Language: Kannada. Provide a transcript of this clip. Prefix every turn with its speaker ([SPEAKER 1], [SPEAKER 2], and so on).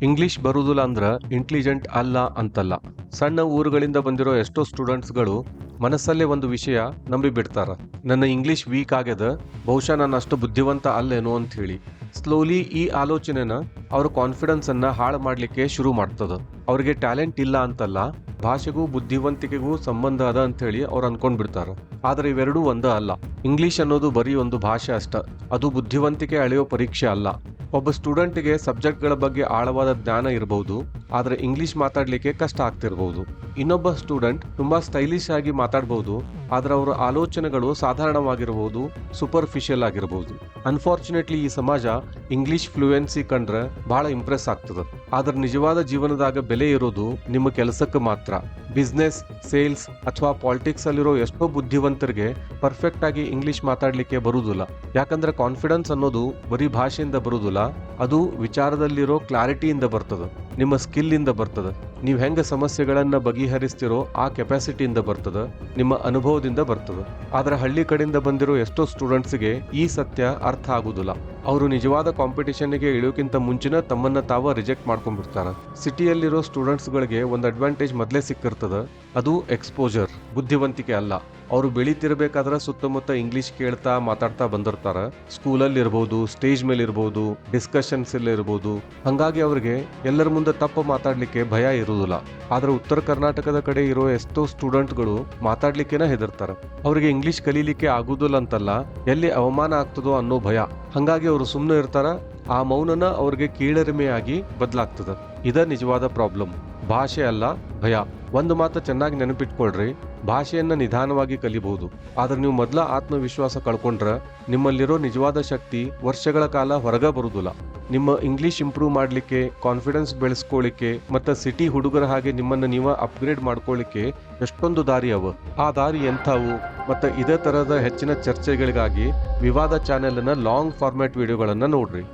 [SPEAKER 1] ಇಂಗ್ಲಿಷ್ ಬರುವುದಿಲ್ಲ ಅಂದ್ರ ಇಂಟೆಲಿಜೆಂಟ್ ಅಲ್ಲ ಅಂತಲ್ಲ. ಸಣ್ಣ ಊರುಗಳಿಂದ ಬಂದಿರೋ ಎಷ್ಟೋ ಸ್ಟೂಡೆಂಟ್ಸ್ಗಳು ಮನಸ್ಸಲ್ಲೇ ಒಂದು ವಿಷಯ ನಂಬಿ ಬಿಡ್ತಾರ. ನನ್ನ ಇಂಗ್ಲಿಷ್ ವೀಕ್ ಆಗ್ಯದ, ಬಹುಶಃ ನಾನು ಅಷ್ಟು ಬುದ್ಧಿವಂತ ಅಲ್ಲೇನೋ ಅಂತ ಹೇಳಿ. ಸ್ಲೋಲಿ ಈ ಆಲೋಚನೆನ ಅವ್ರ ಕಾನ್ಫಿಡೆನ್ಸ್ ಅನ್ನ ಹಾಳು ಮಾಡ್ಲಿಕ್ಕೆ ಶುರು ಮಾಡ್ತದ. ಅವ್ರಿಗೆ ಟ್ಯಾಲೆಂಟ್ ಇಲ್ಲ ಅಂತಲ್ಲ, ಭಾಷೆಗೂ ಬುದ್ಧಿವಂತಿಕೆಗೂ ಸಂಬಂಧ ಅದ ಅಂತ ಹೇಳಿ ಅವ್ರು ಅನ್ಕೊಂಡ್ ಬಿಡ್ತಾರ. ಆದ್ರೆ ಇವೆರಡೂ ಒಂದ ಅಲ್ಲ. ಇಂಗ್ಲಿಷ್ ಅನ್ನೋದು ಬರೀ ಒಂದು ಭಾಷೆ ಅಷ್ಟ, ಅದು ಬುದ್ಧಿವಂತಿಕೆ ಅಳೆಯೋ ಪರೀಕ್ಷೆ ಅಲ್ಲ. ಒಬ್ಬ ಸ್ಟೂಡೆಂಟ್ಗೆ ಸಬ್ಜೆಕ್ಟ್ಗಳ ಬಗ್ಗೆ ಆಳವಾದ ಜ್ಞಾನ ಇರಬಹುದು, ಆದ್ರೆ ಇಂಗ್ಲಿಷ್ ಮಾತಾಡ್ಲಿಕ್ಕೆ ಕಷ್ಟ ಆಗ್ತಿರಬಹುದು. ಇನ್ನೊಬ್ಬ ಸ್ಟೂಡೆಂಟ್ ತುಂಬಾ ಸ್ಟೈಲಿಶ್ ಆಗಿ ಮಾತಾಡಬಹುದು, ಆದ್ರೆ ಅವರ ಆಲೋಚನೆಗಳು ಸಾಧಾರಣವಾಗಿರಬಹುದು, ಸೂಪರ್ಫಿಷಿಯಲ್ ಆಗಿರಬಹುದು. ಅನ್ಫಾರ್ಚುನೇಟ್ಲಿ ಈ ಸಮಾಜ ಇಂಗ್ಲಿಷ್ ಫ್ಲೂಯೆನ್ಸಿ ಕಂಡ್ರೆ ಬಹಳ ಇಂಪ್ರೆಸ್ ಆಗ್ತದ. ಆದ್ರೆ ನಿಜವಾದ ಜೀವನದಾಗ ಬೆಲೆ ಇರೋದು ನಿಮ್ಮ ಕೆಲಸಕ್ಕೆ ಮಾತ್ರ. ಬಿಸ್ನೆಸ್, ಸೇಲ್ಸ್ ಅಥವಾ ಪಾಲಿಟಿಕ್ಸ್ ಅಲ್ಲಿರೋ ಎಷ್ಟೋ ಬುದ್ಧಿವಂತರಿಗೆ ಪರ್ಫೆಕ್ಟ್ ಆಗಿ ಇಂಗ್ಲಿಷ್ ಮಾತಾಡ್ಲಿಕ್ಕೆ ಬರುವುದಿಲ್ಲ. ಯಾಕಂದ್ರೆ ಕಾನ್ಫಿಡೆನ್ಸ್ ಅನ್ನೋದು ಬರೀ ಭಾಷೆಯಿಂದ ಬರುವುದಿಲ್ಲ, ಅದು ವಿಚಾರದಲ್ಲಿರೋ ಕ್ಲಾರಿಟಿಯಿಂದ ಬರ್ತದ, ನಿಮ್ಮ ಸ್ಕಿಲ್ ಇಂದ ಬರ್ತದ. ನೀವು ಹೆಂಗ ಸಮಸ್ಯೆಗಳನ್ನ ಬಗೆಹರಿಸ್ತಿರೋ ಆ ಕೆಪಾಸಿಟಿಯಿಂದ ಬರ್ತದ, ನಿಮ್ಮ ಅನುಭವದಿಂದ ಬರ್ತದ. ಆದ್ರೆ ಹಳ್ಳಿ ಕಡೆಯಿಂದ ಬಂದಿರೋ ಎಷ್ಟೋ ಸ್ಟೂಡೆಂಟ್ಸ್ಗೆ ಈ ಸತ್ಯ ಅರ್ಥ ಆಗುದಿಲ್ಲ. ಅವರು ನಿಜವಾದ ಕಾಂಪಿಟೇಷನ್ಗೆ ಇಳಿಯೋಕ್ಕಿಂತ ಮುಂಚಿನ ತಮ್ಮನ್ನ ತಾವ ರಿಜೆಕ್ಟ್ ಮಾಡ್ಕೊಂಡ್ಬಿಡ್ತಾರ. ಸಿಟಿಯಲ್ಲಿರೋ ಸ್ಟೂಡೆಂಟ್ಸ್ಗಳಿಗೆ ಒಂದು ಅಡ್ವಾಂಟೇಜ್ ಮೊದಲೇ ಸಿಕ್ಕಿರ್ತದ, ಅದು ಎಕ್ಸ್ಪೋಜರ್, ಬುದ್ಧಿವಂತಿಕೆ ಅಲ್ಲ. ಅವರು ಬೆಳೀತಿರ್ಬೇಕಾದ್ರೆ ಸುತ್ತಮುತ್ತ ಇಂಗ್ಲಿಷ್ ಕೇಳ್ತಾ ಮಾತಾಡ್ತಾ ಬಂದಿರ್ತಾರ. ಸ್ಕೂಲಲ್ಲಿ ಇರ್ಬೋದು, ಸ್ಟೇಜ್ ಮೇಲೆ ಇರ್ಬೋದು, ಡಿಸ್ಕಷನ್ಸ್ ಅಲ್ಲಿ ಇರ್ಬೋದು. ಹಂಗಾಗಿ ಅವ್ರಿಗೆ ಎಲ್ಲರ ಮುಂದೆ ತಪ್ಪು ಮಾತಾಡ್ಲಿಕ್ಕೆ ಭಯ ಇರುವುದಿಲ್ಲ. ಆದ್ರೆ ಉತ್ತರ ಕರ್ನಾಟಕದ ಕಡೆ ಇರೋ ಎಷ್ಟೋ ಸ್ಟೂಡೆಂಟ್ಗಳು ಮಾತಾಡ್ಲಿಕ್ಕೆನ ಹೆದರ್ತಾರ. ಅವ್ರಿಗೆ ಇಂಗ್ಲಿಷ್ ಕಲೀಲಿಕ್ಕೆ ಆಗುದಿಲ್ಲ ಅಂತಲ್ಲ, ಎಲ್ಲಿ ಅವಮಾನ ಆಗ್ತದೋ ಅನ್ನೋ ಭಯ. ಹಂಗಾಗಿ ಅವರು ಸುಮ್ಮನೆ ಇರ್ತಾರ. ಆ ಮೌನನ ಅವ್ರಿಗೆ ಕೀಳರಿಮೆಯಾಗಿ ಬದಲಾಗ್ತದ. ಇದ ನಿಜವಾದ ಪ್ರಾಬ್ಲಮ್, ಭಾಷೆ ಅಲ್ಲ, ಭಯ. ಒಂದು ಮಾತು ಚೆನ್ನಾಗಿ ನೆನಪಿಟ್ಕೊಳ್ರಿ, ಭಾಷೆಯನ್ನ ನಿಧಾನವಾಗಿ ಕಲಿಬಹುದು, ಆದ್ರೆ ನೀವು ಮೊದಲ ಆತ್ಮವಿಶ್ವಾಸ ಕಳ್ಕೊಂಡ್ರ ನಿಮ್ಮಲ್ಲಿರೋ ನಿಜವಾದ ಶಕ್ತಿ ವರ್ಷಗಳ ಕಾಲ ಹೊರಗ ಬರುದಿಲ್ಲ. ನಿಮ್ಮ ಇಂಗ್ಲಿಷ್ ಇಂಪ್ರೂವ್ ಮಾಡ್ಲಿಕ್ಕೆ, ಕಾನ್ಫಿಡೆನ್ಸ್ ಬೆಳೆಸ್ಕೊಳ್ಳಿಕ್ಕೆ, ಮತ್ತೆ ಸಿಟಿ ಹುಡುಗರ ಹಾಗೆ ನಿಮ್ಮನ್ನ ನೀವ ಅಪ್ಗ್ರೇಡ್ ಮಾಡ್ಕೊಳ್ಳಿಕ್ಕೆ ಎಷ್ಟೊಂದು ದಾರಿ ಅವ. ಆ ದಾರಿ ಎಂಥವು? ಮತ್ತೆ ಇದೇ ತರಹದ ಹೆಚ್ಚಿನ ಚರ್ಚೆಗಳಿಗಾಗಿ ವಿವಾದ ಚಾನೆಲ್ ನ ಲಾಂಗ್ ಫಾರ್ಮ್ಯಾಟ್ ವಿಡಿಯೋಗಳನ್ನ ನೋಡ್ರಿ.